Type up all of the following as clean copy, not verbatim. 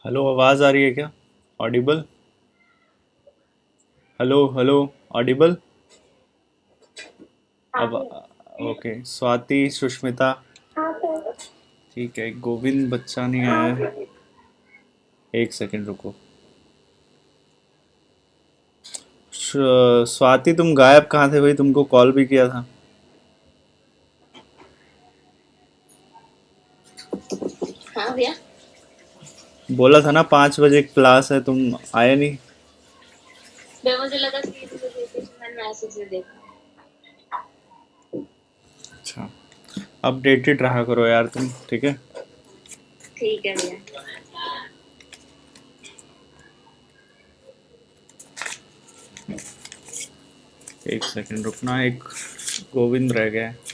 Hello, आवाज़ आ रही है क्या? ऑडिबल? Hello hello. ऑडिबल? हाँ अब भैया। ओके, स्वाति, सुष्मिता। हाँ सर। ठीक है, गोविंद बच्चा नहीं हाँ आया है। सर। एक सेकंड रुको। स्वाति, तुम गायब कहाँ थे भाई? तुमको कॉल भी किया था। हाँ भैया। बोला था ना 5 बजे क्लास है, तुम आए नहीं। भैया मुझे लगा 3 बजे थी तो मैंने मैसेज नहीं देखा। अच्छा, अपडेटेड रहा करो यार तुम, ठीक है। ठीक है भैया। एक सेकंड रुकना, एक गोविंद रह गया है।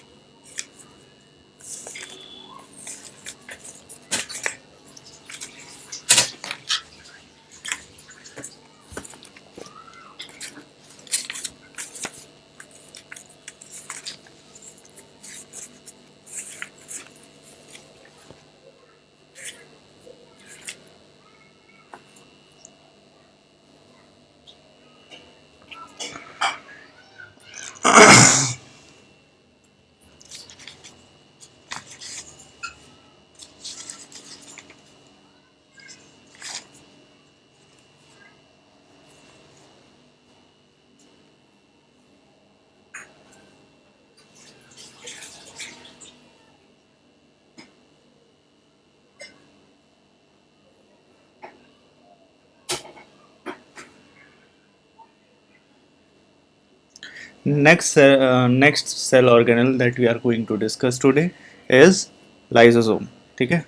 Next cell organelle that we are going to discuss today is lysosome. ठीक है,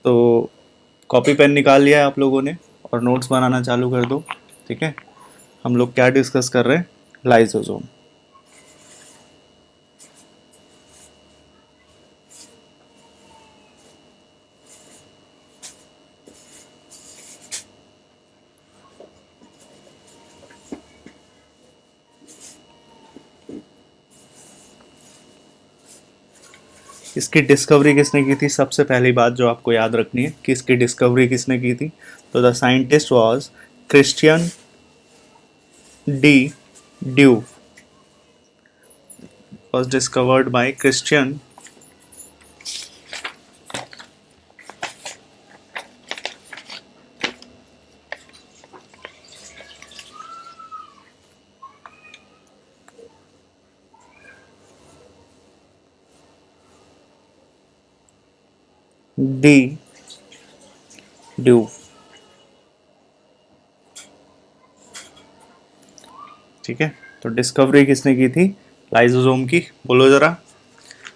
तो कॉपी पेन निकाल लिया है आप लोगों ने और नोट्स बनाना चालू कर दो। ठीक है, हम लोग क्या डिस्कस कर रहे हैं? लाइसोसोम। इसकी डिस्कवरी किसने की थी? सबसे पहली बात जो आपको याद रखनी है कि इसकी डिस्कवरी किसने की थी। तो the scientist was Christian D due. was discovered by Christian D due. ठीक है, तो डिस्कवरी किसने की थी लाइसोसोम की? बोलो जरा,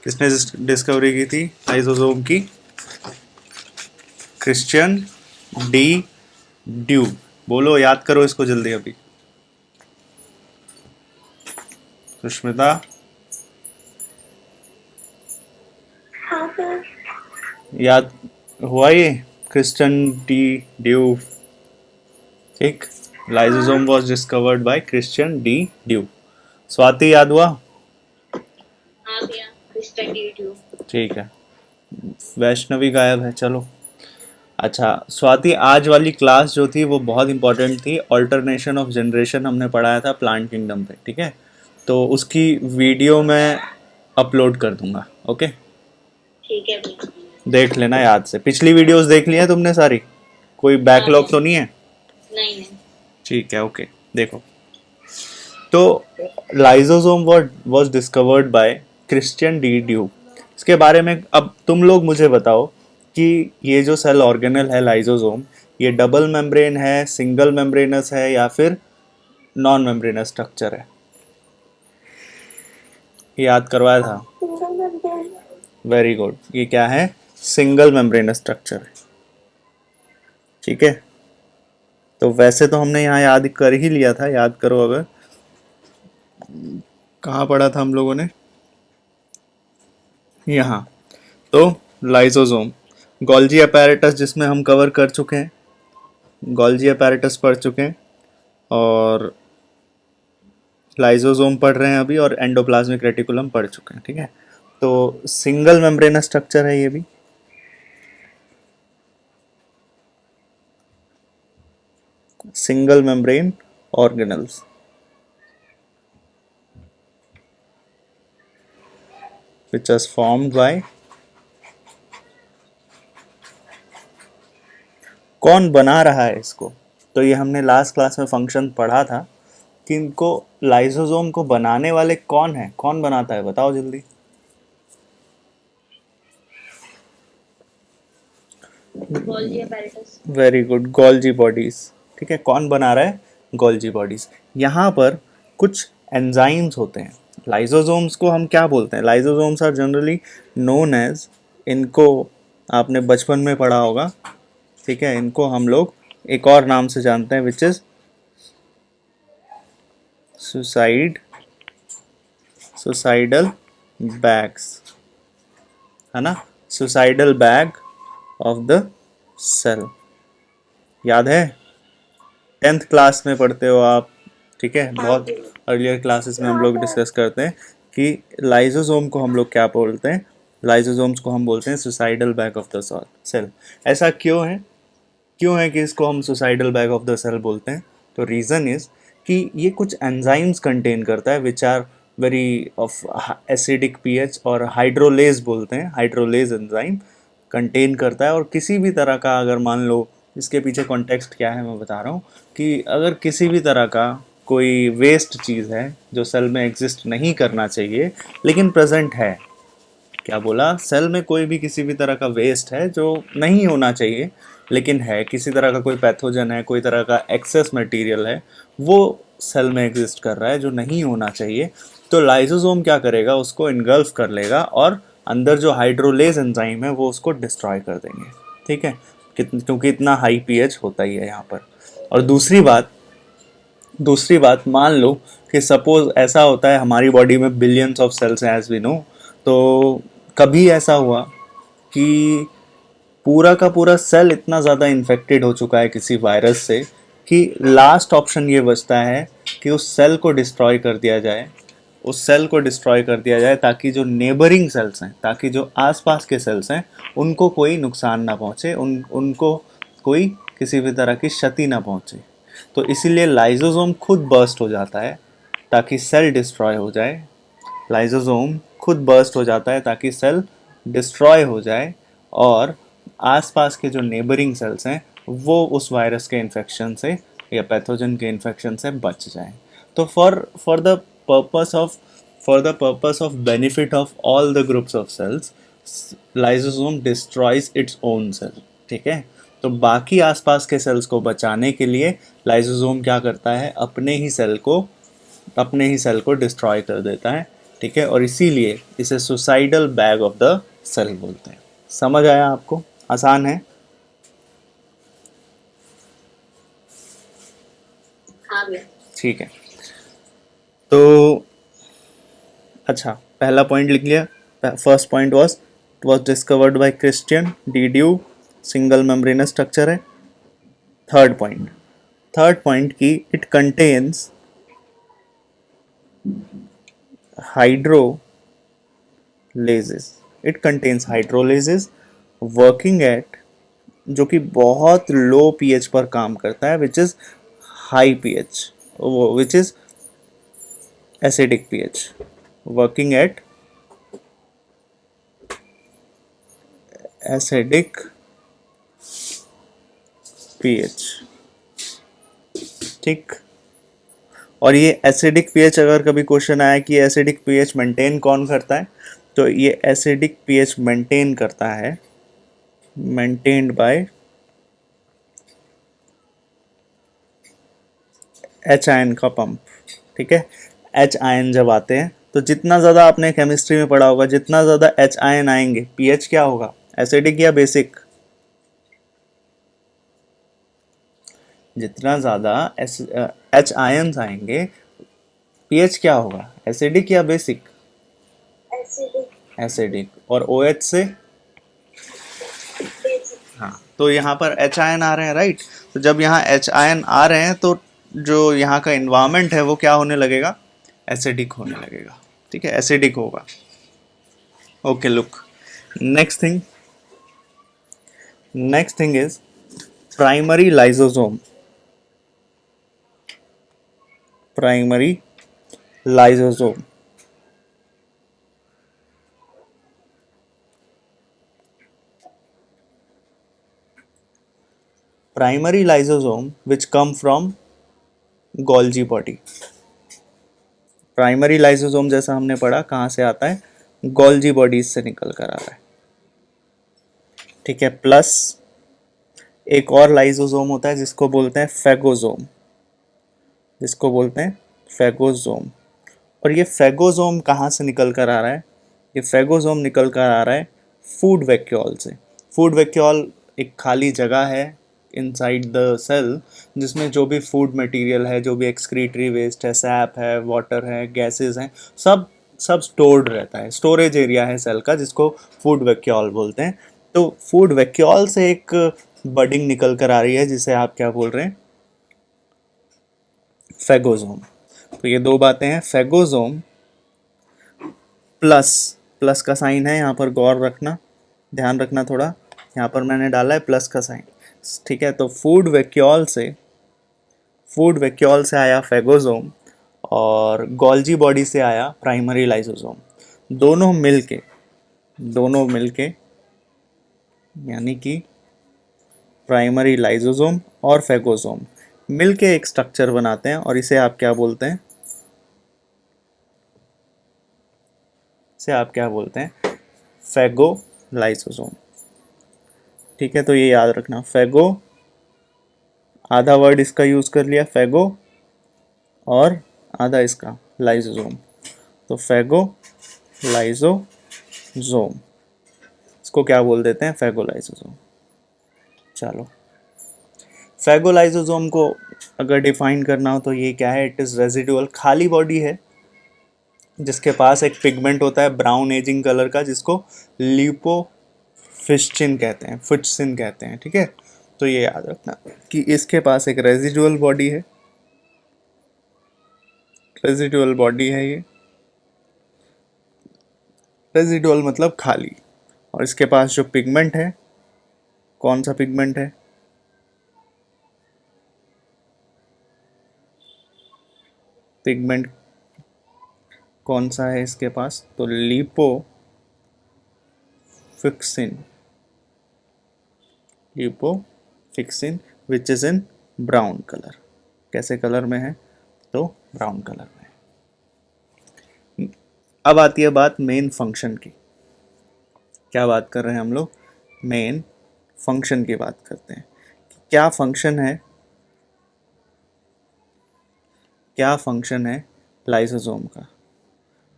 किसने डिस्कवरी की थी लाइसोसोम की? Christian D due. बोलो, याद करो इसको जल्दी अभी। सुष्मिता, हाँ सर। याद हुआ ये? Christian D due. ठीक, हाँ। Lysosome was discovered by Christian D due. Swati, याद हुआ? हाँ भैया, क्रिस्टन ड्यू। ठीक है, वैष्णवी गायब है, चलो। अच्छा स्वाति, आज वाली क्लास जो थी वो बहुत इंपॉर्टेंट थी। ऑल्टरनेशन ऑफ जनरेशन हमने पढ़ाया था प्लांट किंगडम पे, ठीक है। तो उसकी वीडियो मैं अपलोड कर दूंगा, ओके। ठीक है भैया। देख लेना याद से, पिछली वीडियोस देख ली हैं तुमने सारी? कोई हाँ बैकलॉग भैया। तो नहीं है? नहीं नहीं। ठीक है, ओके। देखो, तो lysosome was discovered by Christian D due. इसके बारे में अब तुम लोग मुझे बताओ कि ये जो सेल ऑर्गेनल है लाइसोसोम, ये डबल मेम्ब्रेन है, सिंगल मेम्ब्रेनस है, या फिर नॉन मेम्ब्रेनस स्ट्रक्चर है? ये याद करवाया था। Single member. वेरी गुड, ये क्या है? सिंगल मेम्ब्रेनस स्ट्रक्चर है। ठीक है, तो वैसे तो हमने यहाँ याद कर ही लिया था, याद करो अगर। कहाँ पढ़ा था हम लोगों ने? यहाँ। तो लाइसोसोम, गोल्जी अपैरेटस जिसमें हम कवर कर चुके हैं, गोल्जी अपैरेटस पढ़ चुके हैं, और लाइसोसोम पढ़ रहे हैं अभी, और एंडोप्लाज्मिक रेटिकुलम पढ़ चुके हैं, ठीक है। तो सिंगल मेम्ब्रेनस स्ट्रक्चर है ये भी। single membrane organelles which is formed by, कौन बना रहा है इसको? तो ये हमने लास्ट क्लास में फंक्शन पढ़ा था कि इनको लाइसोसोम को बनाने वाले कौन है, कौन बनाता है, बताओ जल्दी। Golgi apparatus। Very good, Golgi bodies. ठीक है, कौन बना रहा है? Golgi bodies. यहाँ पर कुछ एंजाइम्स होते हैं। लाइसोसोम्स को हम क्या बोलते हैं? Lysosomes are generally known as, इनको आपने बचपन में पढ़ा होगा, ठीक है, इनको हम लोग एक और नाम से जानते हैं विच इज सुसाइडल बैग्स, है ना, suicidal bag of the cell. याद है, 10th क्लास में पढ़ते हो आप, ठीक है, बहुत अर्लियर क्लासेस में हम लोग डिस्कस करते हैं कि लाइसोसोम को हम लोग क्या बोलते हैं? लाइसोसोम्स को हम बोलते हैं suicidal bag of the cell. ऐसा क्यों है? क्यों है कि इसको हम suicidal bag of the cell बोलते हैं? तो रीज़न इज़ कि ये कुछ एंजाइम्स कंटेन करता है which are very of acidic pH, और हाइड्रोलेज बोलते हैं, हाइड्रोलेज एंजाइम कंटेन करता है। और किसी भी तरह का, अगर मान लो, इसके पीछे कॉन्टेक्स्ट क्या है मैं बता रहा हूँ, कि अगर किसी भी तरह का कोई वेस्ट चीज़ है जो सेल में एग्जिस्ट नहीं करना चाहिए लेकिन प्रेजेंट है, क्या बोला? सेल में कोई भी किसी भी तरह का वेस्ट है जो नहीं होना चाहिए लेकिन है, किसी तरह का कोई पैथोजन है, कोई तरह का एक्सेस मटेरियल है, वो सेल में एग्जिस्ट कर रहा है जो नहीं होना चाहिए, तो लाइसोसोम क्या करेगा? उसको इनगल्फ कर लेगा और अंदर जो हाइड्रोलेज एंजाइम है वो उसको डिस्ट्रॉय कर देंगे। ठीक है, क्योंकि इतना हाई पीएच होता ही है यहाँ पर। और दूसरी बात, मान लो कि सपोज ऐसा होता है, हमारी बॉडी में बिलियंस ऑफ सेल्स हैं एज वी नो, तो कभी ऐसा हुआ कि पूरा का पूरा सेल इतना ज़्यादा इन्फेक्टेड हो चुका है किसी वायरस से कि लास्ट ऑप्शन ये बचता है कि उस सेल को डिस्ट्रॉय कर दिया जाए, उस सेल को डिस्ट्रॉय कर दिया जाए ताकि जो नेबरिंग सेल्स हैं, ताकि जो आसपास के सेल्स हैं उनको कोई नुकसान ना पहुँचे, उनको कोई किसी भी तरह की क्षति ना पहुँचे। तो इसीलिए लाइसोसोम खुद बर्स्ट हो जाता है ताकि सेल डिस्ट्रॉय हो जाए। लाइसोसोम खुद बर्स्ट हो जाता है ताकि सेल डिस्ट्रॉय हो जाए और आसपास के जो नेबरिंग सेल्स हैं वो उस वायरस के इन्फेक्शन से या पैथोजन के इन्फेक्शन से बच जाएं। तो for the purpose of benefit of all the groups of cells, lysosome destroys its own cell. ठीक है, तो बाकी आसपास के सेल्स को बचाने के लिए लाइसोसोम क्या करता है? अपने ही सेल को डिस्ट्रॉय कर देता है। ठीक है, और इसीलिए इसे suicidal bag of the cell बोलते हैं। समझ आया आपको? आसान है? हाँ भैया। ठीक है, तो अच्छा, पहला पॉइंट लिख लिया। First point was discovered by Christian D due, single membranous structure है। थर्ड पॉइंट की it contains hydrolases working at, जो कि बहुत लो पीएच पर काम करता है, which is high pH, which is acidic pH, working at acidic pH. ठीक, और ये एसिडिक पीएच, अगर कभी क्वेश्चन आया कि एसिडिक पीएच मेंटेन कौन करता है, तो ये एसिडिक पीएच मेंटेन करता है, मेंटेन्ड बाय एच आयन का पंप। ठीक है, एच आयन जब आते हैं तो जितना ज़्यादा आपने केमिस्ट्री में पढ़ा होगा, जितना ज़्यादा एच आयन आएंगे पीएच क्या होगा? एसिडिक या बेसिक? जितना ज़्यादा एच आयन्स आएंगे पीएच क्या होगा? एसिडिक या बेसिक? एसिडिक। और OH से? हाँ, तो यहाँ पर एच आयन आ रहे हैं, राइट? तो जब यहाँ एच आयन आ रहे हैं तो जो यहाँ का इन्वायरमेंट है वो क्या होने लगेगा? एसिडिक होने लगेगा। ठीक है, एसिडिक होगा। Okay, look, next thing is primary lysosome. Primary lysosome. Primary lysosome which come from Golgi body. Primary lysosome जैसा हमने पढ़ा कहाँ से आता है, गोल्जी बॉडीज से निकल कर आ रहा है। ठीक है, प्लस एक और लाइसोसोम होता है जिसको बोलते हैं फेगोसोम, जिसको बोलते हैं फेगोसोम। और ये फेगोसोम कहाँ से निकल कर आ रहा है, ये फेगोसोम निकल कर आ रहा है फूड वैक्यूल से। फूड वैक्यूल एक खाली जगह है इनसाइड द सेल जिसमें जो भी फूड मटेरियल है, जो भी एक्सक्रीटरी वेस्ट है, सैप है, वाटर है, गैसेस हैं, सब सब स्टोर्ड रहता है। स्टोरेज एरिया है सेल का जिसको फूड वैक्यूल बोलते हैं। तो फूड वैक्यूल से एक बडिंग निकल कर आ रही है जिसे आप क्या बोल रहे हैं, फेगोसोम। तो ये दो बातें हैं, फेगोसोम प्लस, प्लस का साइन है यहाँ पर, गौर रखना, ध्यान रखना थोड़ा, यहाँ पर मैंने डाला है प्लस का साइन। ठीक है, तो फूड वैक्यूल से आया फेगोसोम और गोल्जी बॉडी से आया प्राइमरी लाइसोसोम। दोनों मिलके यानी कि प्राइमरी लाइसोसोम और फेगोसोम मिलके एक स्ट्रक्चर बनाते हैं और इसे आप क्या बोलते हैं, फेगोलाइसोसोम। ठीक है, तो ये याद रखना, फेगो आधा वर्ड इसका यूज कर लिया फेगो और आधा इसका लाइसोसोम, तो फेगो लाइसोसोम, इसको क्या बोल देते हैं, फेगोलाइसोसोम। चलो, फेगोलाइसोसोम को अगर डिफाइन करना हो तो ये क्या है, इट इज रेजिडुअल, खाली बॉडी है जिसके पास एक पिगमेंट होता है ब्राउन एजिंग कलर का जिसको लिपोफिस्चिन कहते हैं, फिट्सिन कहते हैं। ठीक है, तो ये याद रखना कि इसके पास एक रेजिडुअल बॉडी है, ये रेजिडुअल मतलब खाली, और इसके पास जो पिगमेंट है, कौन सा पिगमेंट है, पिगमेंट कौन सा है इसके पास, तो lipofuscin which is in brown colour. कैसे कलर में है, तो ब्राउन कलर में। अब आती है बात मेन फंक्शन की। क्या बात कर रहे हैं हम लोग, मेन फंक्शन की बात करते हैं। क्या फंक्शन है लाइसोसोम का, है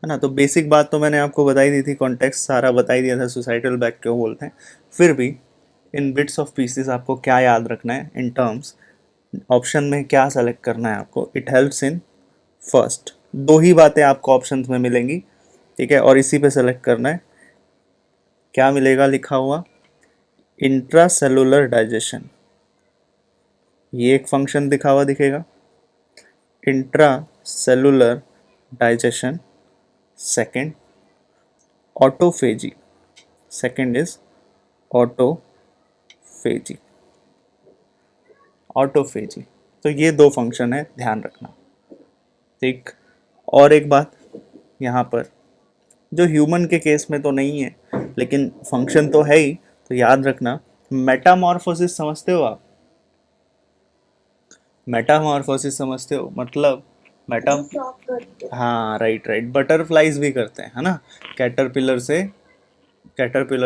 ना। तो बेसिक बात तो मैंने आपको बताई दी थी, कॉन्टेक्स्ट सारा बताई दिया था, सुसाइटल बैक क्यों बोलते हैं। फिर भी इन बिट्स ऑफ पीसेस आपको क्या याद रखना है इन टर्म्स, ऑप्शन में क्या सेलेक्ट करना है आपको, इट हेल्प्स इन फर्स्ट। दो ही बातें आपको ऑप्शंस में मिलेंगी, ठीक है, और इसी पे सेलेक्ट करना है। क्या मिलेगा लिखा हुआ, इंट्रासेलुलर डाइजेशन, ये एक फंक्शन दिखा हुआ दिखेगा, intracellular digestion. Second autophagy, second is autophagy, तो ये दो फंक्शन है, ध्यान रखना। ठीक, और एक बात यहाँ पर जो ह्यूमन के केस में तो नहीं है लेकिन फंक्शन तो है ही, तो याद रखना, मेटामॉर्फोसिस समझते हो आप, मेटामॉर्फोसिस समझते हो, मतलब मेटा, हाँ राइट, बटरफ्लाईज भी करते हैं, है ना। कैटरपिलर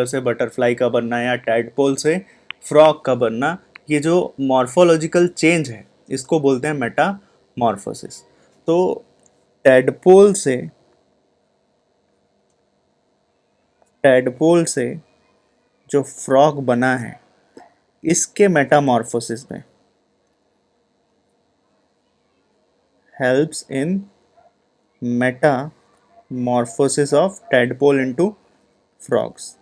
से बटरफ्लाई का बनना या टैडपोल से फ्रॉग का बनना, ये जो मॉर्फोलॉजिकल चेंज है इसको बोलते हैं मेटामॉर्फोसिस। तो टैडपोल से जो फ्रॉग बना है इसके मेटामॉर्फोसिस में helps in Metamorphosis of tadpole into frogs.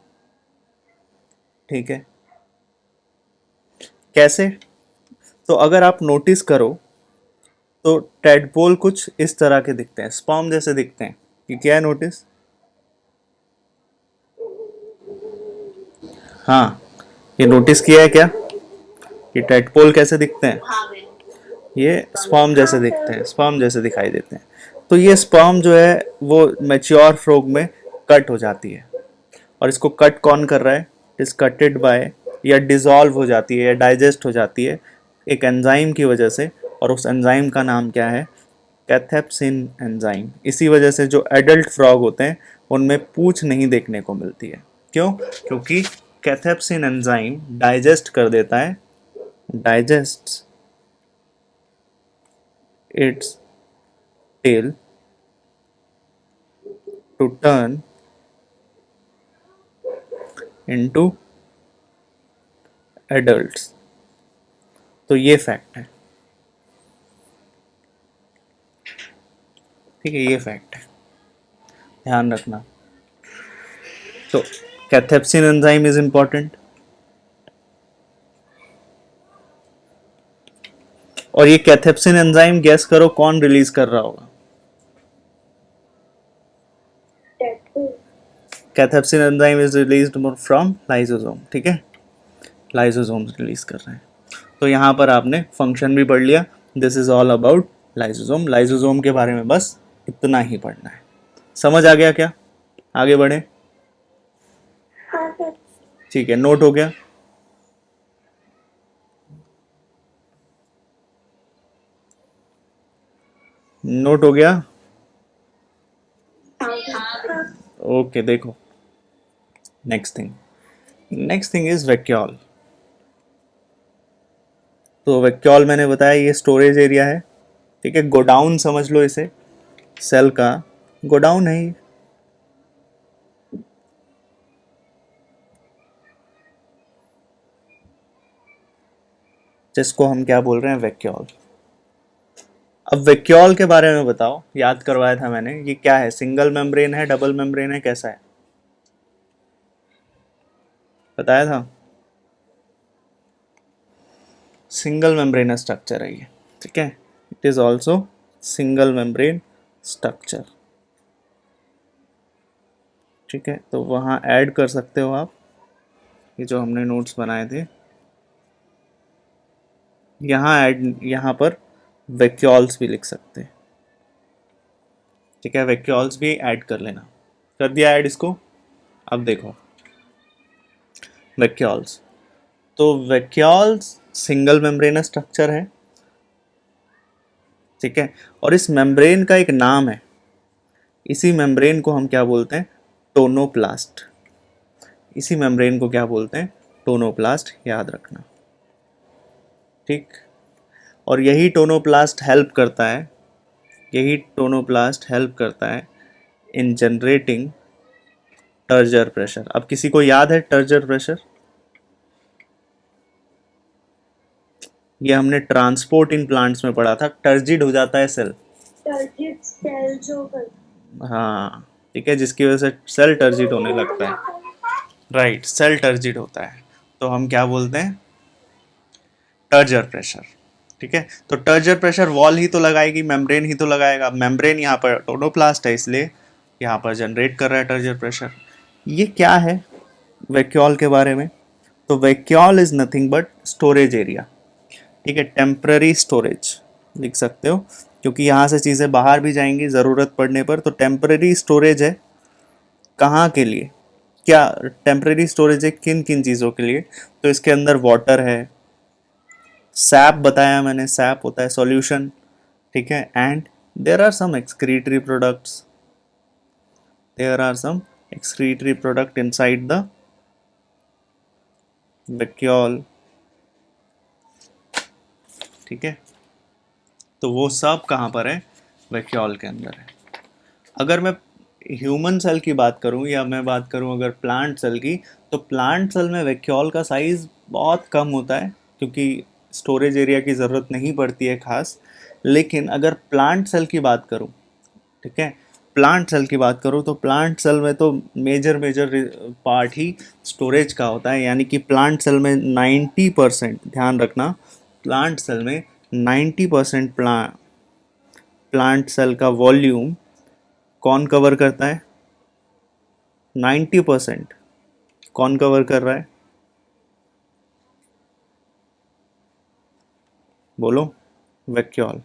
ठीक है, कैसे, तो अगर आप नोटिस करो तो टैडपोल कुछ इस तरह के दिखते हैं, स्पर्म जैसे दिखते हैं, ये क्या है नोटिस, हाँ ये नोटिस किया है क्या कि टैडपोल कैसे दिखते हैं, ये स्पर्म जैसे दिखते हैं, स्पर्म जैसे दिखाई देते हैं। तो ये स्पर्म जो है वो मैच्योर फ्रॉग में कट हो जाती है, और इसको कट कौन कर रहा है? इज कटेड बाय, या डिजॉल्व हो जाती है या डाइजेस्ट हो जाती है एक एंजाइम की वजह से, और उस एंजाइम का नाम क्या है? Cathepsin enzyme. इसी वजह से जो एडल्ट फ्रॉग होते हैं उनमें पूंछ नहीं देखने को मिलती है। क्यों? क्योंकि कैथेप्सिन एंजाइम डाइजेस्ट कर देता है, digest its tail to turn into adults. तो ये फैक्ट है, ठीक है, ये फैक्ट है, ध्यान रखना। तो कैथेप्सिन एंजाइम इज इंपॉर्टेंट, और ये कैथेप्सिन एंजाइम गैस करो कौन रिलीज कर रहा होगा? Cathepsin enzyme is released from lysosome, ठीक है, लाइसोसोम रिलीज कर रहे हैं। तो यहाँ पर आपने फंक्शन भी पढ़ लिया। This is all about lysosome. Lysosome के बारे में बस इतना ही पढ़ना है। समझ आ गया क्या? आगे बढ़े? ठीक है, नोट हो गया? नोट हो गया? ओके, देखो नेक्स्ट थिंग इज वैक्यूल। तो वैक्यूल मैंने बताया ये स्टोरेज एरिया है, ठीक है, गोडाउन समझ लो इसे, सेल का गोडाउन है ये। जिसको हम क्या बोल रहे हैं? वैक्यूल। अब वैक्यूल के बारे में बताओ, याद करवाया था मैंने, ये क्या है? सिंगल मेम्ब्रेन है, डबल मेम्ब्रेन है, कैसा है? बताया था, सिंगल मेम्ब्रेन स्ट्रक्चर है ये, ठीक है, it is also single membrane structure, ठीक है। तो वहाँ ऐड कर सकते हो आप, ये जो हमने नोट्स बनाए थे, यहाँ ऐड, यहाँ पर वैक्यूल्स भी लिख सकते हैं, ठीक है, वैक्यूल्स भी ऐड कर लेना। कर दिया ऐड इसको। अब देखो वैक्यूल्स, तो वैक्यूल्स सिंगल मेम्ब्रेन स्ट्रक्चर है, ठीक है, और इस मेम्ब्रेन का एक नाम है, इसी मेम्ब्रेन को हम क्या बोलते हैं? टोनोप्लास्ट। इसी मेम्ब्रेन को क्या बोलते हैं? टोनोप्लास्ट, याद रखना, ठीक। और यही टोनोप्लास्ट हेल्प करता है इन जनरेटिंग टर्जर प्रेशर। अब किसी को याद है टर्जर प्रेशर? ये हमने ट्रांसपोर्ट इन प्लांट्स में पढ़ा था, टर्जिड हो जाता है सेल, टर्जिट सेल जो हाँ, ठीक है, जिसकी वजह से सेल टर्जिड होने लगता है, राइट, सेल टर्जिड होता है, तो हम क्या बोलते हैं? टर्जर प्रेशर, ठीक है। तो टर्जर प्रेशर वॉल ही तो लगाएगी, मेम्ब्रेन ही तो लगाएगा। मेम्ब्रेन यहाँ पर टोनोप्लास्ट है, इसलिए यहाँ पर जनरेट कर रहा है टर्जर प्रेशर। ये क्या है वैक्यूल के बारे में? तो vacuole is nothing but storage area, ठीक है, टेम्पररी स्टोरेज लिख सकते हो, क्योंकि यहाँ से चीज़ें बाहर भी जाएंगी ज़रूरत पड़ने पर। तो टेम्पररी स्टोरेज है कहाँ के लिए? क्या टेम्पररी स्टोरेज है किन किन चीज़ों के लिए? तो इसके अंदर वाटर है, सैप बताया मैंने, सैप होता है सॉल्यूशन, ठीक है, and there are some excretory products, there are some excretory product inside the vacuole, ठीक है। तो वो सब कहाँ पर है? वैक्यूल के अंदर है। अगर मैं ह्यूमन सेल की बात करूं, या मैं बात करूं अगर प्लांट सेल की, तो प्लांट सेल में वैक्यूल का साइज बहुत कम होता है, क्योंकि स्टोरेज एरिया की ज़रूरत नहीं पड़ती है खास। लेकिन अगर प्लांट सेल की बात करूं, ठीक है, प्लांट सेल की बात करूं, तो प्लांट सेल में तो मेजर मेजर पार्ट ही स्टोरेज का होता है, यानी कि प्लांट सेल में 90%, ध्यान रखना, प्लांट सेल में 90% प्लांट सेल का वॉल्यूम कौन कवर करता है? 90% कौन कवर कर रहा है? बोलो, वैक्यूल।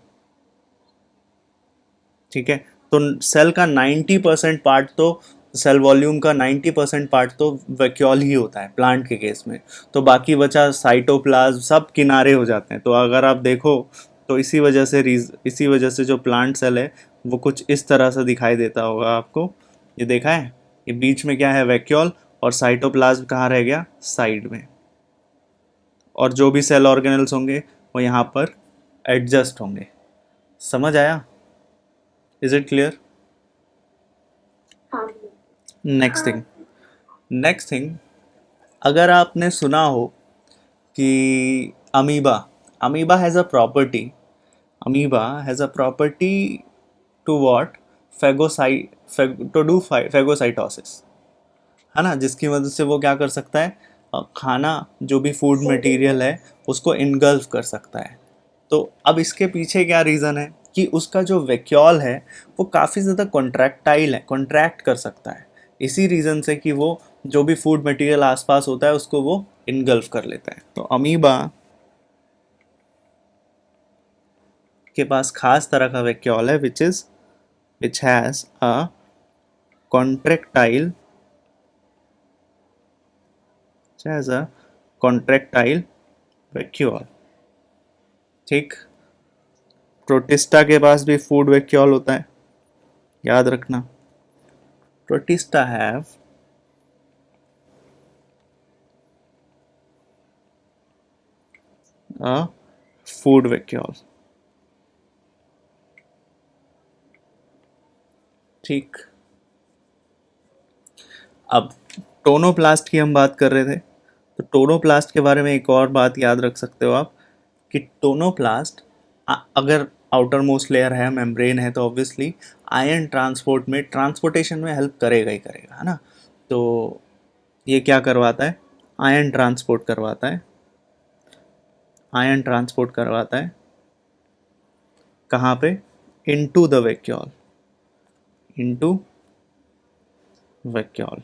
ठीक है, तो सेल का 90% पार्ट तो, सेल वॉल्यूम का 90% पार्ट तो वैक्यूल ही होता है प्लांट के केस में। तो बाकी बचा साइटोप्लाज्म, सब किनारे हो जाते हैं। तो अगर आप देखो तो इसी वजह से जो प्लांट सेल है वो कुछ इस तरह से दिखाई देता होगा आपको। ये देखा है, ये बीच में क्या है, वैक्यूल, और साइटोप्लाज्म कहाँ रह गया, साइड में। और जो भी सेल ऑर्गेनल्स होंगे वो यहाँ पर एडजस्ट होंगे। समझ आया? Is it clear? हाँ। नेक्स्ट थिंग, अगर आपने सुना हो कि amoeba amoeba has a property, amoeba has a property to what, to do phagocytosis, है ना, जिसकी मदद से वो क्या कर सकता है, खाना, जो भी फूड मटेरियल है उसको इनगल्फ कर सकता है। तो अब इसके पीछे क्या रीज़न है कि उसका जो वैक्यूल है वो काफ़ी ज़्यादा कॉन्ट्रैक्टाइल है, कॉन्ट्रैक्ट कर सकता है। इसी रीज़न से कि वो जो भी फूड मटेरियल आसपास होता है उसको वो इनगल्फ कर लेता है। तो अमीबा के पास खास तरह का वैक्यूल है which has a contractile contractile vacuole. ठीक, प्रोटिस्टा के पास भी फूड वैक्यूल होता है, याद रखना। Protista have a food vacuole. ठीक, अब टोनोप्लास्ट की हम बात कर रहे थे, तो टोनोप्लास्ट के बारे में एक और बात याद रख सकते हो आप कि टोनोप्लास्ट अगर आउटर मोस्ट लेयर है, मेम्ब्रेन है, तो ऑब्वियसली आयन ट्रांसपोर्टेशन में हेल्प करेगा ही करेगा, है ना। तो ये क्या करवाता है, आयन ट्रांसपोर्ट करवाता है, आयन ट्रांसपोर्ट करवाता है कहाँ पे, into the vacuole, into vacuole,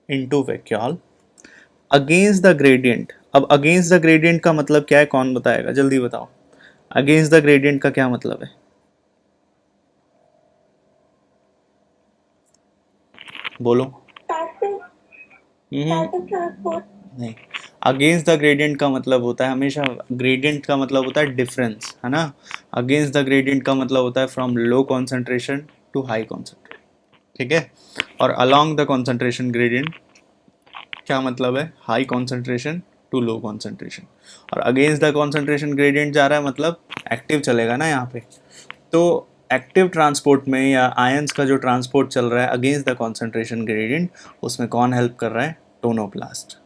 into vacuole against the gradient. अब अगेंस्ट द ग्रेडियंट का मतलब क्या है, कौन बताएगा, जल्दी बताओ। अगेंस्ट द ग्रेडियंट का क्या मतलब है, बोलो। नहीं, अगेंस्ट द ग्रेडियंट का मतलब होता है हमेशा, ग्रेडियंट का मतलब होता है डिफरेंस, है ना। अगेंस्ट द ग्रेडियंट का मतलब होता है from low concentration to high concentration. ठीक है, और अलोंग द कॉन्सेंट्रेशन ग्रेडियंट क्या मतलब है, high concentration to low concentration. और अगेंस्ट द कॉन्सेंट्रेशन ग्रेडियंट जा रहा है मतलब एक्टिव चलेगा ना यहाँ पे। तो एक्टिव ट्रांसपोर्ट में या आयंस का जो ट्रांसपोर्ट चल रहा है अगेंस्ट द कॉन्सेंट्रेशन ग्रेडियंट, उसमें कौन हेल्प कर रहा है, टोनोप्लास्ट।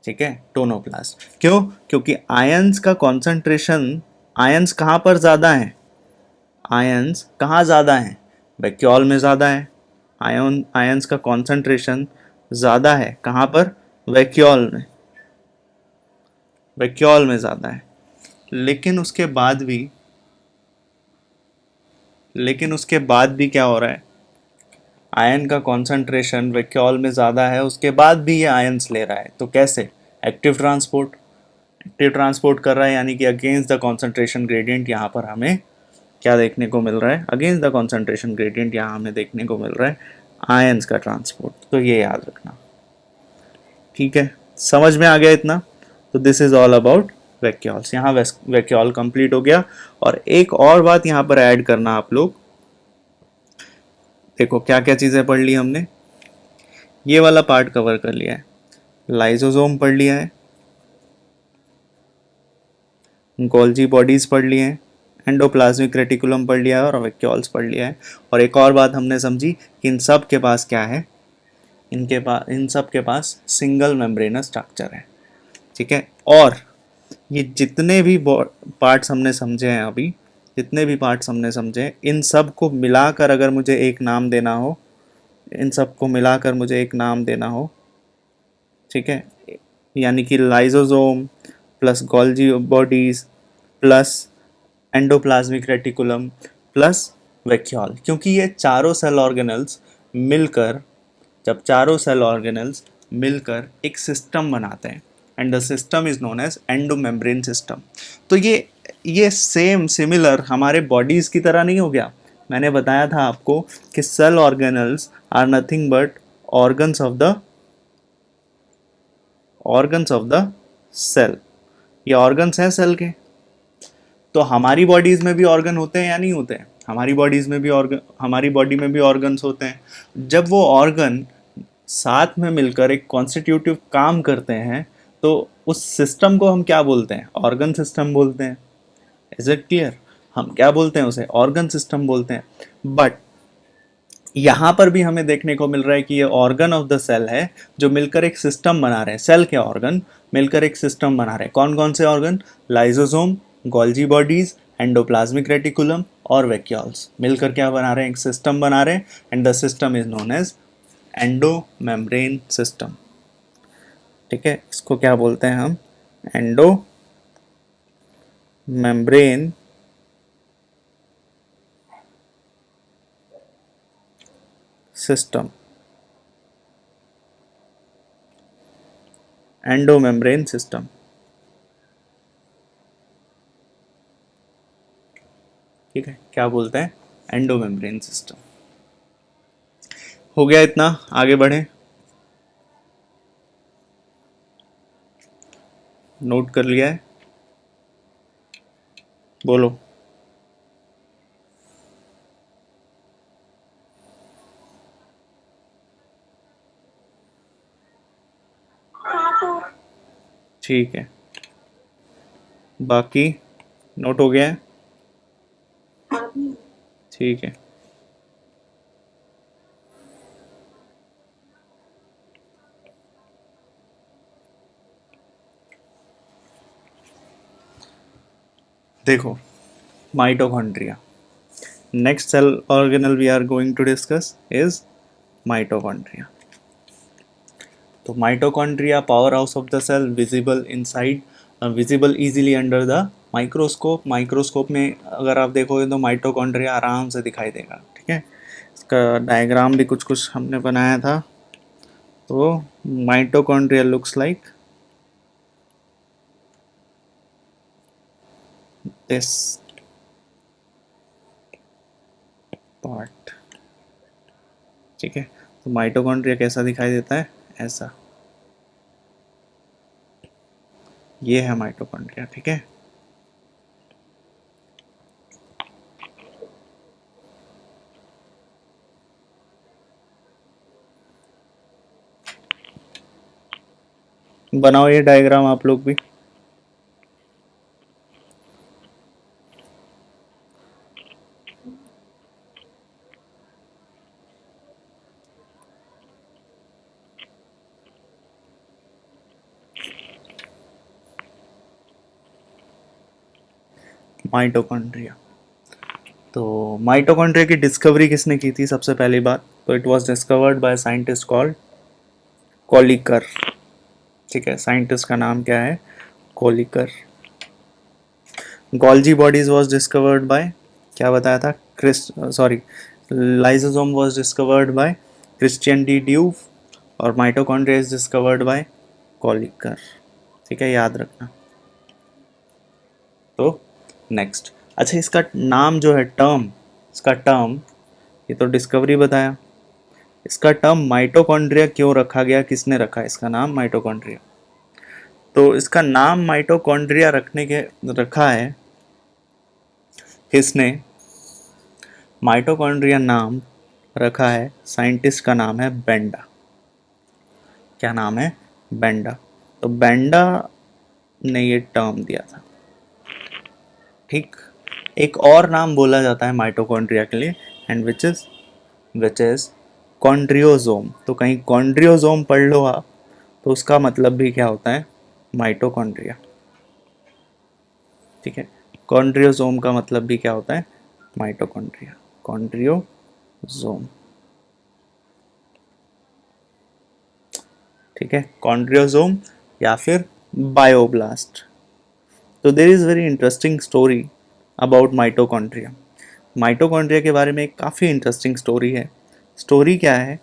ठीक है, टोनोप्लास्ट। क्यों? क्योंकि आयंस का कॉन्सेंट्रेशन, आयंस कहाँ पर ज़्यादा है, आयंस कहाँ ज़्यादा है, वैक्यूल में ज़्यादा है। आयंस का कॉन्सेंट्रेशन ज़्यादा है कहाँ पर, वैक्यूल में, वैक्यूल में ज़्यादा है। लेकिन उसके बाद भी क्या हो रहा है, आयन का कॉन्सेंट्रेशन वैक्यूल में ज़्यादा है, उसके बाद भी ये आयंस ले रहा है। तो कैसे, एक्टिव ट्रांसपोर्ट, एक्टिव ट्रांसपोर्ट कर रहा है, यानी कि अगेंस्ट द कॉन्सेंट्रेशन ग्रेडियंट यहाँ पर हमें क्या देखने को मिल रहा है, अगेंस्ट द कॉन्सेंट्रेशन ग्रेडियंट यहाँ हमें देखने को मिल रहा है आयंस का ट्रांसपोर्ट। तो ये याद रखना। ठीक है, समझ में आ गया इतना? तो this is all about vacuoles. यहाँ वैक्यूल कंप्लीट हो गया। और एक और बात यहाँ पर ऐड करना आप लोग, देखो क्या क्या चीज़ें पढ़ ली हमने। ये वाला पार्ट कवर कर लिया है, लाइसोसोम पढ़ लिया है, गोल्जी बॉडीज पढ़ लिए हैं, एंडोप्लाज्मिक रेटिकुलम पढ़ लिया है, और वैक्यूल्स पढ़ लिया है। और एक और बात हमने समझी कि इन सब के पास क्या है, इन सब के पास सिंगल मेम्ब्रेनस स्ट्रक्चर है। ठीक है, और ये जितने भी पार्ट्स हमने समझे हैं अभी, जितने भी पार्ट्स हमने समझे, इन सब को मिलाकर अगर मुझे एक नाम देना हो, इन सब को मिलाकर मुझे एक नाम देना हो, ठीक है, यानी कि lysosome plus Golgi bodies plus endoplasmic reticulum plus vacuole, क्योंकि ये चारों सेल ऑर्गेनल्स मिलकर, जब चारों सेल ऑर्गेनल्स मिलकर एक सिस्टम बनाते हैं, and the system is known as endomembrane system. तो ये सेम सिमिलर हमारे बॉडीज की तरह नहीं हो गया। मैंने बताया था आपको कि cell organelles are nothing but organs of the cell. ये ऑर्गन्स हैं सेल के। तो हमारी बॉडीज में भी ऑर्गन होते हैं या नहीं होते हैं? हमारी बॉडी में भी ऑर्गन्स होते हैं। जब वो ऑर्गन साथ में मिलकर एक कॉन्स्टिट्यूटिव काम करते हैं तो उस सिस्टम को हम क्या बोलते हैं? ऑर्गन सिस्टम बोलते हैं। Is it clear? हम क्या बोलते हैं उसे? ऑर्गन सिस्टम बोलते हैं। बट यहाँ पर भी हमें देखने को मिल रहा है कि ये ऑर्गन ऑफ द सेल है जो मिलकर एक सिस्टम बना रहे हैं। सेल के ऑर्गन मिलकर एक सिस्टम बना रहे हैं। कौन कौन से organ? Lysosome, Golgi bodies, endoplasmic reticulum और वैक्यूल्स मिलकर क्या बना रहे हैं? एक सिस्टम बना रहे हैं and the system is known as endomembrane system. ठीक है, इसको क्या बोलते हैं हम? Endomembrane system. Endomembrane system. ठीक है, क्या बोलते हैं? Endomembrane system. हो गया इतना, आगे बढ़े। नोट कर लिया है? बोलो। ठीक है, बाकी नोट हो गया है? ठीक है, देखो mitochondria. Next cell organelle we are going to discuss is mitochondria. तो mitochondria power house of the cell, visible inside, visible easily under the microscope. Microscope में अगर आप देखोगे तो माइटोकॉन्ड्रिया आराम से दिखाई देगा। ठीक है, इसका डायग्राम भी कुछ कुछ हमने बनाया था। तो mitochondria looks like this part. ठीक है, तो माइटोकॉन्ड्रिया कैसा दिखाई देता है? ऐसा। ये है माइटोकॉन्ड्रिया। ठीक है, बनाओ ये डायग्राम आप लोग भी। माइटोकॉन्ड्रिया। तो माइटोकॉन्ड्रिया की डिस्कवरी किसने की थी? सबसे पहली बात तो it was discovered by scientist called Kolliker. ठीक है, साइंटिस्ट का नाम क्या है? Kolliker. Golgi bodies was discovered by, क्या बताया था? Lysosome was discovered by Christian de Duve और mitochondria is discovered by Kolliker. ठीक है, याद रखना। तो नेक्स्ट, अच्छा इसका नाम जो है, इसका टर्म, ये तो डिस्कवरी बताया, इसका टर्म माइटोकॉन्ड्रिया क्यों रखा गया? किसने रखा इसका नाम माइटोकॉन्ड्रिया? तो इसका नाम माइटोकॉन्ड्रिया रखा है किसने? माइटोकॉन्ड्रिया नाम रखा है, साइंटिस्ट का नाम है बेंडा। क्या नाम है? बेंडा। तो बेंडा ने ये टर्म दिया था। ठीक, एक और नाम बोला जाता है माइटोकॉन्ड्रिया के लिए एंड विच इज कॉन्ड्रियोजोम। तो कहीं कॉन्ड्रियोजोम पढ़ लो आप तो उसका मतलब भी क्या होता है? माइटोकॉन्ड्रिया। ठीक है, कॉन्ड्रियोजोम का मतलब भी क्या होता है? माइटोकॉन्ड्रिया, कॉन्ड्रियोजोम। ठीक है, कॉन्ड्रियोजोम या फिर बायोब्लास्ट। तो there is very interesting story about mitochondria. Mitochondria के बारे में एक काफ़ी इंटरेस्टिंग स्टोरी है। स्टोरी क्या है?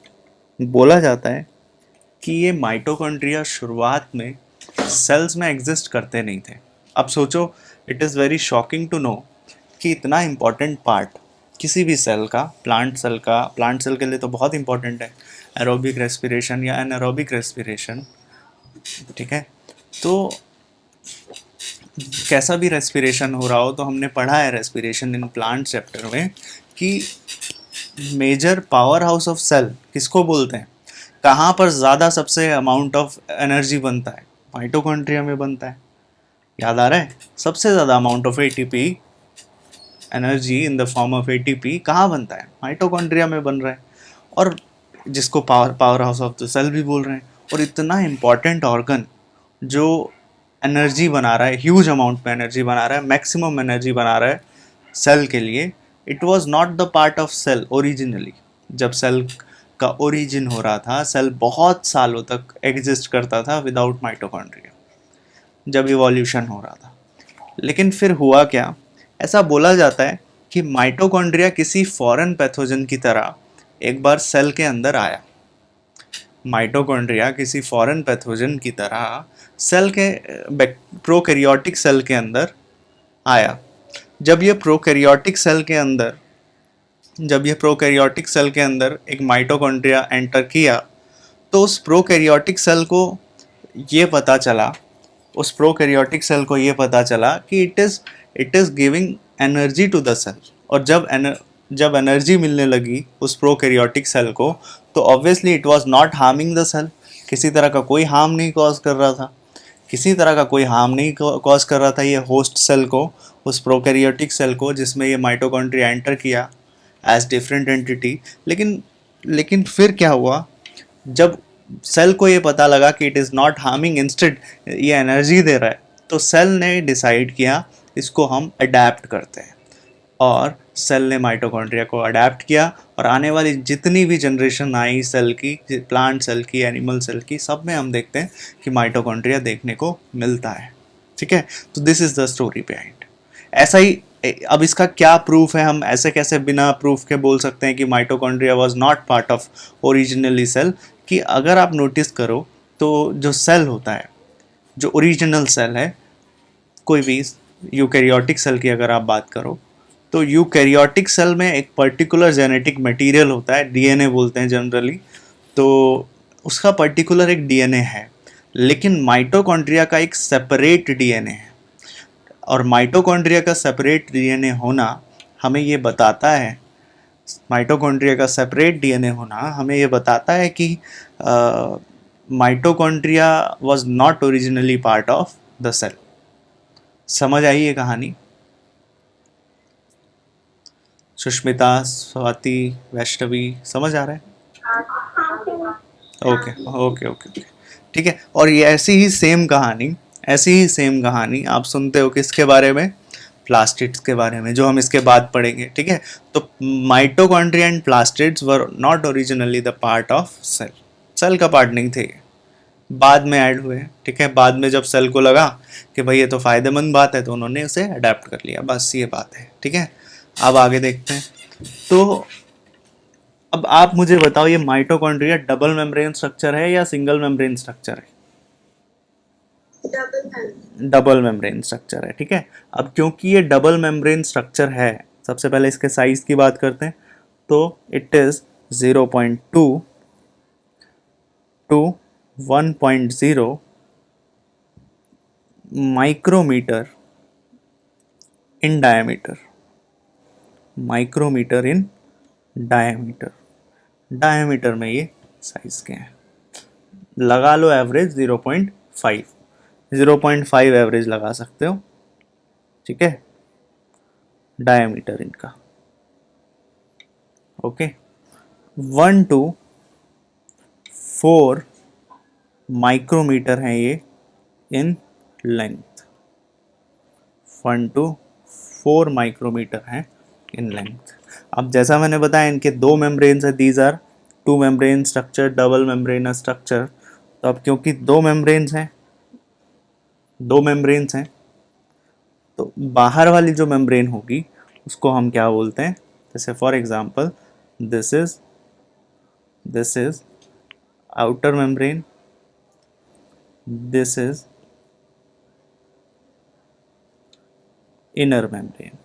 बोला जाता है कि ये माइटोकॉन्ड्रिया शुरुआत में सेल्स में एग्जिस्ट करते नहीं थे। अब सोचो, it is very shocking to know कि इतना इम्पॉर्टेंट पार्ट किसी भी सेल का, प्लांट सेल के लिए तो बहुत इंपॉर्टेंट है एरोबिक रेस्पिरेशन या एनारोबिक रेस्पिरेशन, ठीक है। तो कैसा भी रेस्पिरेशन हो रहा हो, तो हमने पढ़ा है रेस्पिरेशन इन प्लांट चैप्टर में कि major power house of cell किसको बोलते हैं, कहाँ पर ज़्यादा सबसे अमाउंट ऑफ एनर्जी बनता है, माइटोकॉन्ड्रिया में बनता है। याद आ रहा है, सबसे ज़्यादा amount of ATP, energy in the form of ATP कहाँ बनता है, माइटोकॉन्ड्रिया में बन रहा है, और जिसको power house of the cell भी बोल रहे हैं। और इतना इम्पॉर्टेंट ऑर्गन जो एनर्जी बना रहा है, ह्यूज अमाउंट में एनर्जी बना रहा है, मैक्सिमम एनर्जी बना रहा है सेल के लिए, it was not the part of cell originally. जब सेल का ओरिजिन हो रहा था, सेल बहुत सालों तक एग्जिस्ट करता था विदाउट माइटोकॉन्ड्रिया, जब इवोल्यूशन हो रहा था। लेकिन फिर हुआ क्या, ऐसा बोला जाता है कि माइटोकॉन्ड्रिया किसी फॉरेन पैथोजन की तरह एक बार सेल के अंदर आया। माइटोकॉन्ड्रिया किसी फॉरेन पैथोजन की तरह सेल के प्रोकैरियोटिक सेल के अंदर आया। जब ये प्रोकैरियोटिक सेल के अंदर एक माइटोकॉन्ड्रिया एंटर किया, तो उस प्रोकैरियोटिक सेल को ये पता चला कि it is giving energy to the cell. और जब एनर्जी मिलने लगी उस प्रोकैरियोटिक सेल को, तो obviously it was not harming the cell, किसी तरह का कोई हार्म नहीं कॉज कर रहा था ये होस्ट सेल को, उस प्रोकैरियोटिक सेल को जिसमें ये माइटोकॉन्ड्रिया एंटर किया एज डिफरेंट एंटिटी। लेकिन फिर क्या हुआ, जब सेल को ये पता लगा कि it is not harming, instead ये एनर्जी दे रहा है, तो सेल ने डिसाइड किया इसको हम अडेप्ट करते हैं, और सेल ने माइटोकॉन्ड्रिया को अडेप्ट किया। और आने वाली जितनी भी जनरेशन आई सेल की, प्लांट सेल की, एनिमल सेल की, सब में हम देखते हैं कि माइटोकॉन्ड्रिया देखने को मिलता है, ठीक है। तो this is the story behind. ऐसा ही, अब इसका क्या प्रूफ है, हम ऐसे कैसे बिना प्रूफ के बोल सकते हैं कि mitochondria was not part of originally cell, कि अगर आप नोटिस करो तो जो सेल होता है, जो ओरिजिनल सेल है, कोई भी यूकैरियोटिक सेल की अगर आप बात करो, तो यूकैरियोटिक सेल में एक पर्टिकुलर जेनेटिक मटेरियल होता है, डीएनए बोलते हैं जनरली, तो उसका पर्टिकुलर एक डीएनए है। लेकिन माइटोकॉन्ड्रिया का एक सेपरेट डीएनए है, और माइटोकॉन्ड्रिया का सेपरेट डीएनए होना हमें ये बताता है, कि mitochondria was not originally part of the cell. समझ आई ये कहानी? सुष्मिता, स्वाति, वैष्णवी, समझ आ रहा है? ओके ओके ओके ओके, ठीक है। और ये ऐसी ही सेम कहानी आप सुनते हो किसके बारे में? प्लास्टिड्स के बारे में, जो हम इसके बाद पढ़ेंगे, ठीक है। तो mitochondria and plastids were not originally the part of cell का पार्ट नहीं थे, बाद में ऐड हुए, ठीक है। बाद में जब सेल को लगा कि भाई ये तो फायदेमंद बात है, तो उन्होंने उसे अडेप्ट कर लिया, बस ये बात है, ठीक है। अब आगे देखते हैं। तो अब आप मुझे बताओ, ये माइटोकॉन्ड्रिया डबल मेम्ब्रेन स्ट्रक्चर है या सिंगल मेम्ब्रेन स्ट्रक्चर है? डबल मेम्ब्रेन स्ट्रक्चर है, ठीक है। अब क्योंकि ये डबल मेम्ब्रेन स्ट्रक्चर है, सबसे पहले इसके साइज की बात करते हैं। तो it is 0.2 to 1.0 micrometre in diameter, diameter में ये साइज के हैं। लगा लो एवरेज 0.5 एवरेज लगा सकते हो, ठीक है, डायमीटर इनका, ओके। 1 to 4 माइक्रोमीटर है ये इन लेंथ, 1 to 4 माइक्रोमीटर है इन लेंथ। अब जैसा मैंने बताया, इनके दो मेम्ब्रेन्स है, these are two membrane structure, double membrane structure. तो अब क्योंकि दो मेम्ब्रेन्स हैं, तो बाहर वाली जो मेम्ब्रेन होगी उसको हम क्या बोलते हैं? जैसे for example, this is outer membrane, this is inner membrane.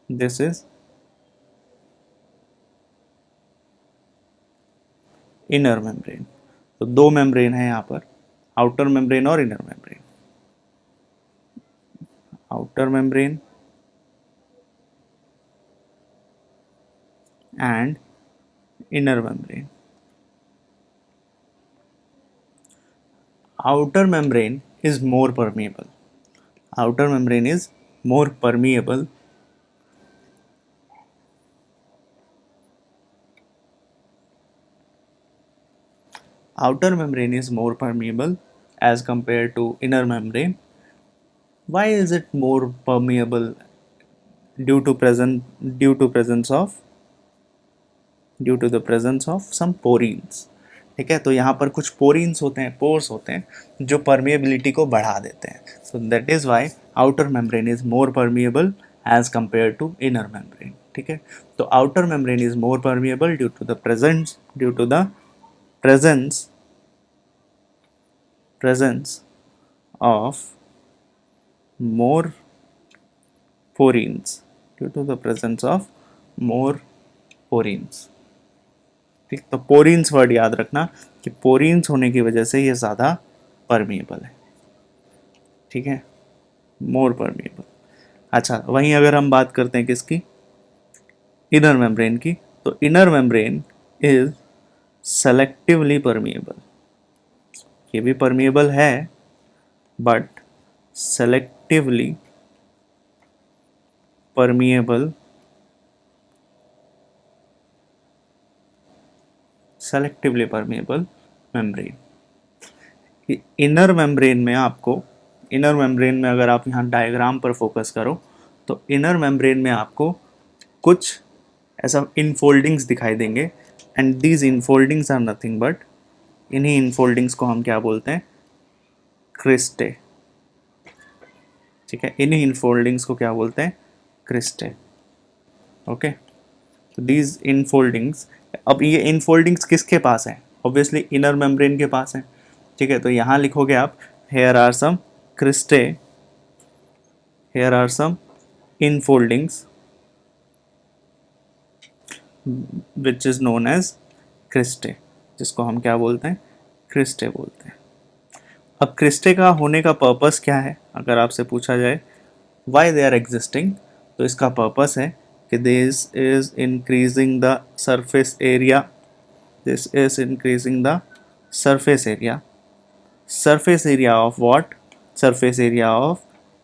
This is inner membrane. तो दो मेम्ब्रेन है यहाँ पर, आउटर मेम्ब्रेन और inner membrane. Outer membrane and inner membrane. Outer membrane is more permeable. Outer membrane is more permeable. Outer membrane is more permeable as compared to inner membrane. Why is it more permeable? Due to the presence of some porins. ठीक है, तो यहाँ पर कुछ porins होते हैं, pores होते हैं जो परमिएबिलिटी को बढ़ा देते हैं. So that is why outer membrane is more permeable as compare to inner membrane. ठीक है, तो outer membrane is more permeable due to the presence of more porins. ठीक, तो पोरिन्स वर्ड याद रखना कि पोरिन्स होने की वजह से ये ज़्यादा परमिएबल है. ठीक है, मोर परमिएबल. अच्छा, वहीं अगर हम बात करते हैं किसकी, इनर मेम्ब्रेन की, तो inner membrane is selectively permeable. ये भी परमिएबल है but selectively permeable membrane. Inner membrane में अगर आप यहाँ डायग्राम पर फोकस करो तो इनर मेम्ब्रेन में आपको कुछ ऐसा इनफोल्डिंग्स दिखाई देंगे. And these infoldings are nothing but, इन्हीं इनफोल्डिंग्स को हम क्या बोलते हैं, क्रिस्टे. ठीक है, इन्हीं इनफोल्डिंग्स को क्या बोलते हैं, क्रिस्टे. ओके, तो दीज इनफोल्डिंग्स, अब ये इनफोल्डिंग्स किसके पास हैं, ऑब्वियसली इनर मेम्ब्रेन के पास हैं. ठीक है, तो यहाँ लिखोगे आप, here are some cristae, here are some infoldings which is known as cristae, जिसको हम क्या बोलते हैं, क्रिस्टे बोलते हैं. अब क्रिस्टे का होने का पर्पस क्या है, अगर आपसे पूछा जाए वाई दे आर एग्जिस्टिंग, तो इसका पर्पस है कि this is increasing the surface area, surface area of what, surface area of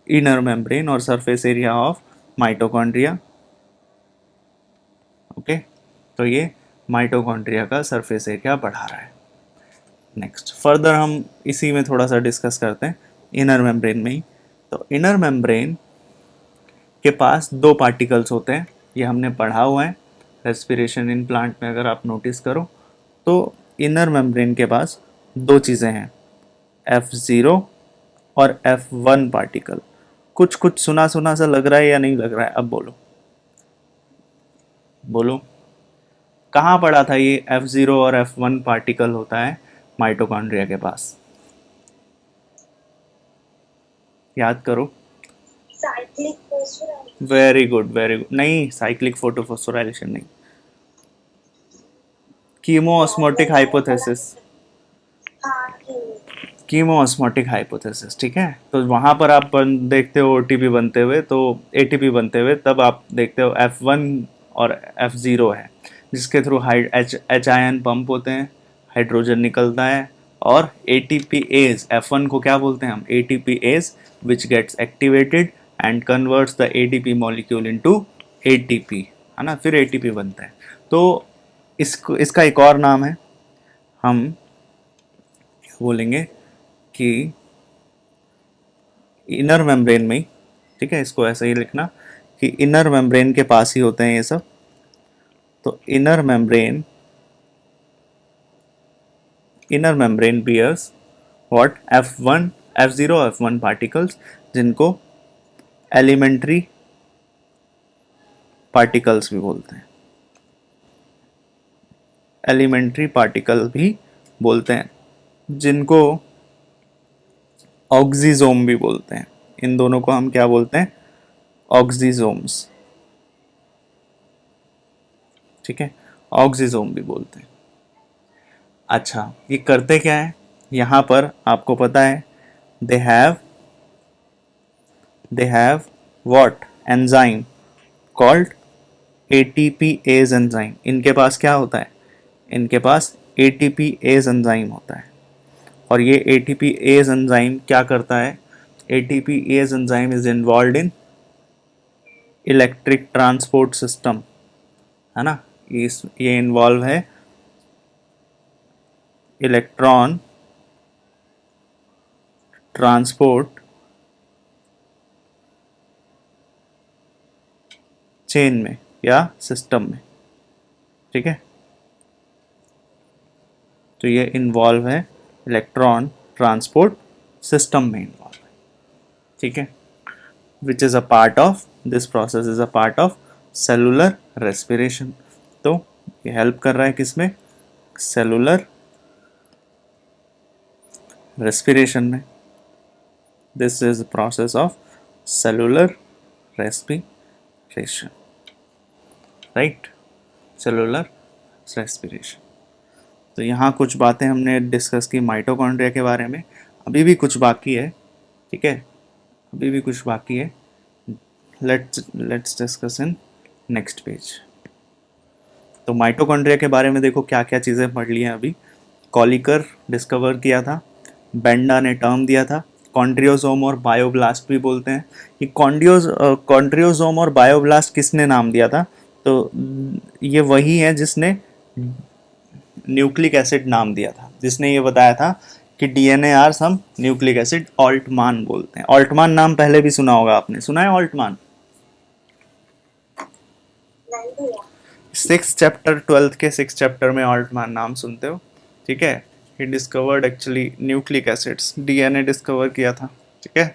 inner membrane और surface area of mitochondria. Okay, तो ये माइटोकॉन्ड्रिया का सरफेस एरिया बढ़ा रहा है. नेक्स्ट फर्दर हम इसी में थोड़ा सा डिस्कस करते हैं इनर मेम्ब्रेन में ही. तो इनर मेम्ब्रेन के पास दो पार्टिकल्स होते हैं, ये हमने पढ़ा हुआ है रेस्पिरेशन इन प्लांट में. अगर आप नोटिस करो तो इनर मेम्ब्रेन के पास दो चीज़ें हैं, F0 और F1 पार्टिकल. कुछ सुना सा लग रहा है या नहीं लग रहा है, अब बोलो कहाँ पढ़ा था ये F0 और F1 पार्टिकल होता है माइटोकॉन्ड्रिया के पास, याद करो. Cyclic phosphorylation. Very good. नहीं, साइक्लिक फोटोफोस्फोराइलेशन नहीं, कीमोऑस्मोटिक हाइपोथेसिस. ठीक है, तो वहाँ पर आप देखते हो ओटीपी बनते हुए, तो एटीपी बनते हुए, तब आप देखते हो F1 और F0 है, जिसके थ्रू एच आयन पंप होते हैं, हाइड्रोजन निकलता है, और ATPase, F1 को क्या बोलते हैं हम, ATPase, which gets activated and converts the ADP molecule into ATP, है ना, फिर ATP बनता है. तो इसका एक और नाम है, हम बोलेंगे कि इनर मेम्ब्रेन में, ठीक है, इसको ऐसे ही लिखना कि इनर मेम्ब्रेन के पास ही होते हैं ये सब. तो inner membrane bears what, F0 F1 particles, जिनको एलिमेंट्री पार्टिकल्स भी बोलते हैं, जिनको ऑक्सीजोम भी बोलते हैं। इन दोनों को हम क्या बोलते हैं? ऑक्सीजोम्स। ठीक है, ऑक्सीजोम भी बोलते हैं। अच्छा, ये करते क्या है? यहाँ पर आपको पता है, they have what? Enzyme called ATPase enzyme. इनके पास क्या होता है? इनके पास एटीपीएज एंजाइम होता है। और ये एटीपीएज एंजाइम क्या करता है? ATPase enzyme is involve in electric transport system, है ना? ये इन्वॉल्व है इलेक्ट्रॉन ट्रांसपोर्ट चेन में या सिस्टम में। ठीक है, तो ये इन्वॉल्व है इलेक्ट्रॉन ट्रांसपोर्ट सिस्टम में इन्वॉल्व है। ठीक है, which is a part of this process is a part of cellular respiration. तो ये हेल्प कर रहा है किसमें? सेलुलर रेस्पिरेशन में। This is process of cellular respiration, right? Cellular respiration. तो यहाँ कुछ बातें हमने डिस्कस की माइटोकॉन्ड्रिया के बारे में। अभी भी कुछ बाकी है, ठीक है, अभी भी कुछ बाकी है। Let's discuss in next page. तो माइटोकॉन्ड्रिया के बारे में देखो क्या क्या चीज़ें पढ़ ली हैं अभी। कॉलिकर डिस्कवर किया था, बेंडा ने टर्म दिया था, कॉन्ड्रियोसोम और बायोब्लास्ट भी बोलते हैं। ये कॉन्ड्रियोसोम और बायोब्लास्ट किसने नाम दिया था? तो ये वही है जिसने न्यूक्लिक एसिड नाम दिया था, जिसने ये बताया था कि DNA are some nucleic acid. Altmann बोलते हैं। ऑल्टमान नाम पहले भी सुना होगा आपने, सुना है ऑल्टमान? 6th चैप्टर में ऑल्टमान नाम सुनते हो, ठीक है। He discovered actually nucleic acids, DNA discover किया था, ठीक है।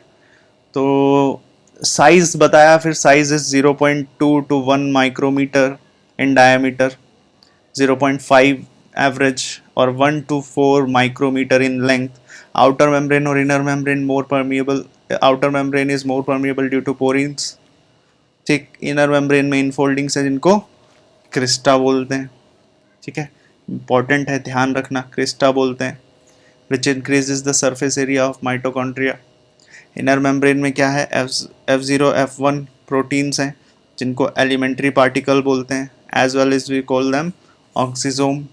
तो साइज बताया, फिर size is 0.2 to 1 micrometre in diameter, 0.5 average और 1 to 4 micrometre in length. Outer membrane और inner membrane more permeable, outer membrane is more permeable due to porins, ठीक। इनर मेम्ब्रेन में इनफोल्डिंग्स है जिनको क्रिस्टा बोलते हैं, ठीक है, इंपॉर्टेंट है, ध्यान रखना, क्रिस्टा बोलते हैं। विच increases the surface area of mitochondria. Inner membrane में क्या है? F0 F1 प्रोटीन्स हैं जिनको एलिमेंट्री पार्टिकल बोलते हैं, as well as we call them oxysome.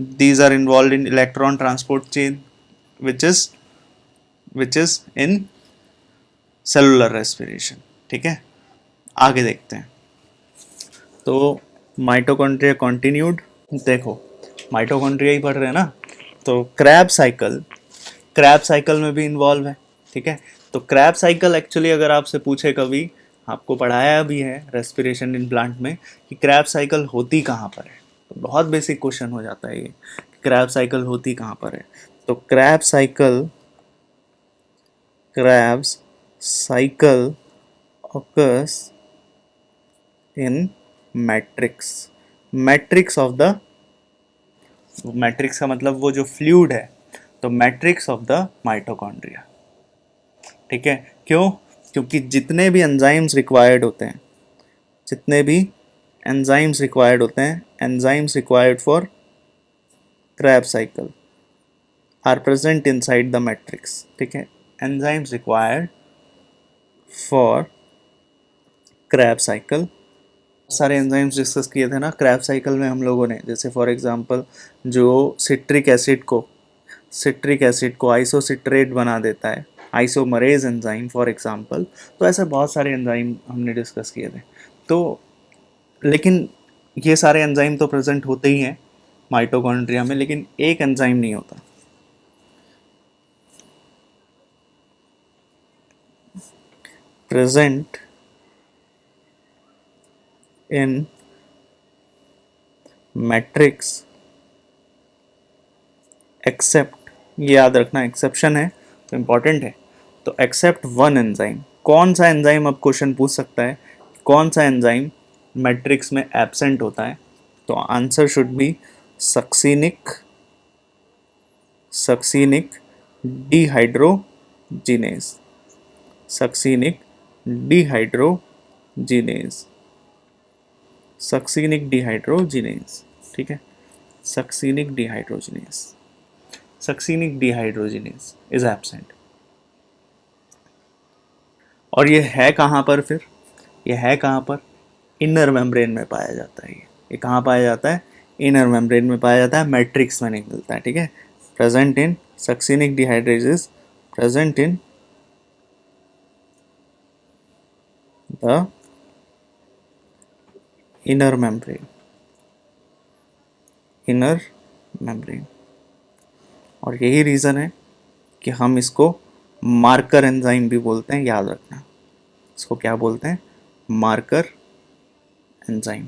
These are involve in electron transport chain which is in cellular respiration, ठीक है। आगे देखते हैं। तो माइटोकॉन्ड्रिया कंटिन्यूड, देखो माइटोकॉन्ड्रिया ही पढ़ रहे हैं ना, तो क्रैब साइकिल में भी इन्वॉल्व है, ठीक है। तो क्रैब साइकिल एक्चुअली अगर आपसे पूछे कभी, आपको पढ़ाया भी है रेस्पिरेशन इन प्लांट में कि क्रैब साइकिल होती कहाँ पर है, तो बहुत बेसिक क्वेश्चन हो जाता है ये, क्रैब साइकिल होती कहाँ पर है। तो crabs cycle occurs in matrix of the, matrix का मतलब वो जो फ्लूइड है, तो मैट्रिक्स ऑफ द माइटोकॉन्ड्रिया, ठीक है। क्यों? क्योंकि जितने भी एंजाइम्स रिक्वायर्ड होते हैं, enzymes required for Krebs cycle are present inside the matrix, ठीक है। Enzymes required for Krebs cycle, सारे एंजाइम्स डिस्कस किए थे ना क्रैब साइकिल में हम लोगों ने। जैसे फॉर एग्जांपल जो सिट्रिक एसिड को आइसोसिट्रेट बना देता है, आइसोमरेज एंजाइम फॉर एग्जांपल। तो ऐसे बहुत सारे एंजाइम हमने डिस्कस किए थे। तो लेकिन ये सारे एंजाइम तो प्रेजेंट होते ही हैं माइटोकॉन्ड्रिया में, लेकिन एक एंजाइम नहीं होता, प्रेजेंट इन मैट्रिक्स एक्सेप्ट, ये याद रखना एक्सेप्शन है तो इंपॉर्टेंट है। तो एक्सेप्ट वन एंजाइम, कौन सा एंजाइम, अब क्वेश्चन पूछ सकता है कौन सा एंजाइम मैट्रिक्स में एब्सेंट होता है, तो answer should be succinic dehydro dehydrogenase, succinic dehydrogenase, succinic dehydrogenase, ठीक है, succinic dehydrogenase, succinic dehydrogenase is absent. और ये है कहाँ पर फिर, ये है कहाँ पर, इनर मेम्ब्रेन में पाया जाता है। ये कहाँ पाया जाता है, इनर मेम्ब्रेन में पाया जाता है, मैट्रिक्स में नहीं मिलता है, ठीक है। Present in succinic dehydrase, present in the inner membrane, inner membrane. और यही रीज़न है कि हम इसको मार्कर एंजाइम भी बोलते हैं, याद रखना। इसको क्या बोलते हैं, मार्कर एंजाइम,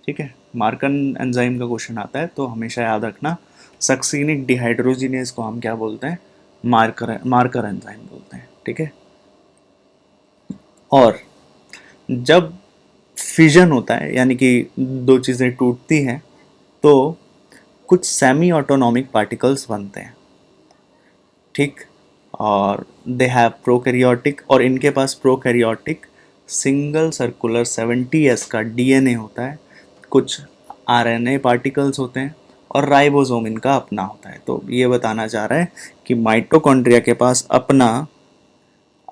ठीक है। मार्कर एंजाइम का क्वेश्चन आता है तो हमेशा याद रखना, सक्सीनिक डिहाइड्रोजिनेज को हम क्या बोलते हैं, मार्कर एंजाइम बोलते हैं, ठीक है। और जब फिजन होता है, यानी कि दो चीज़ें टूटती हैं, तो कुछ सेमी ऑटोनॉमिक पार्टिकल्स बनते हैं, ठीक। और दे हैव प्रोकैरियोटिक, और इनके पास प्रोकैरियोटिक सिंगल सर्कुलर 70s का डीएनए होता है, कुछ आरएनए पार्टिकल्स होते हैं, और राइबोसोम इनका अपना होता है। तो ये बताना चाह रहा है कि माइटोकॉन्ड्रिया के पास अपना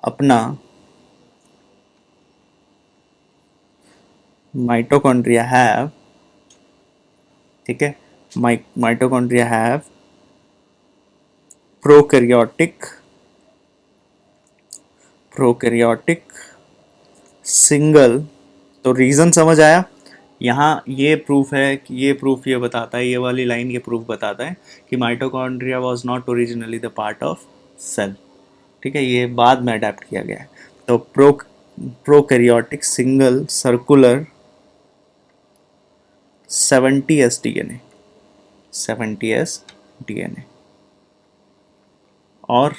अपना माइटोकॉन्ड्रिया हैव, ठीक है, माइटोकॉन्ड्रिया हैव प्रोकैरियोटिक सिंगल। तो रीजन समझ आया। यहाँ ये प्रूफ है कि ये बताता है, ये वाली लाइन ये प्रूफ बताता है कि mitochondria was not originally the part of cell, ठीक है, ये बाद में अडेप्ट किया गया है। तो prokaryotic single circular 70s DNA, 70s DNA, और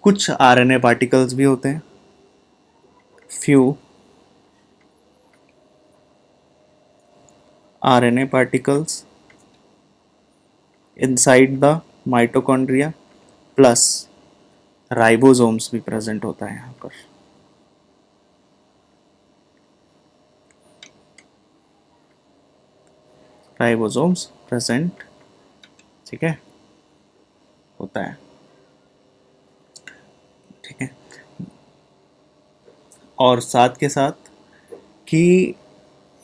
कुछ आरएनए पार्टिकल्स भी होते हैं, few RNA particles inside the mitochondria, plus ribosomes भी प्रेजेंट होता है यहाँ पर। राइबोसोम्स प्रेजेंट, ठीक है, होता है, ठीक है। और साथ के साथ कि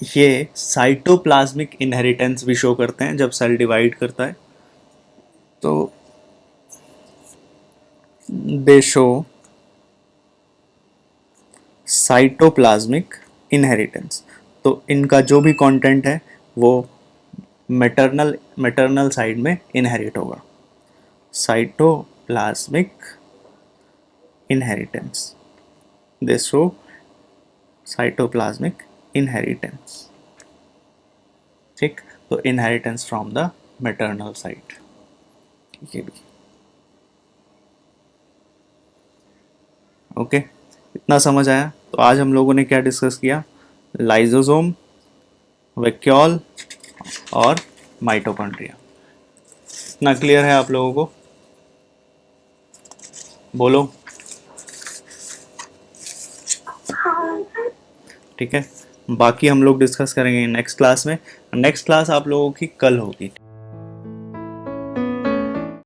ये साइटोप्लाज्मिक इनहेरिटेंस भी शो करते हैं जब सेल डिवाइड करता है, तो दे शो साइटोप्लाज्मिक इनहेरिटेंस। तो इनका जो भी कंटेंट है वो मैटरनल साइड में इनहेरिट होगा, साइटोप्लाज्मिक इनहेरिटेंस, दे शो साइटोप्लाज्मिक इनहेरिटेंस, ठीक। तो inheritance from the maternal side, ये भी ओके। इतना समझ आया। तो आज हम लोगों ने क्या डिस्कस किया, लाइजोसोम, वैक्यूल और माइटोकॉन्ड्रिया। इतना क्लियर है आप लोगों को, बोलो, ठीक है। बाकी हम लोग डिस्कस करेंगे नेक्स्ट क्लास में। नेक्स्ट क्लास आप लोगों की कल होगी।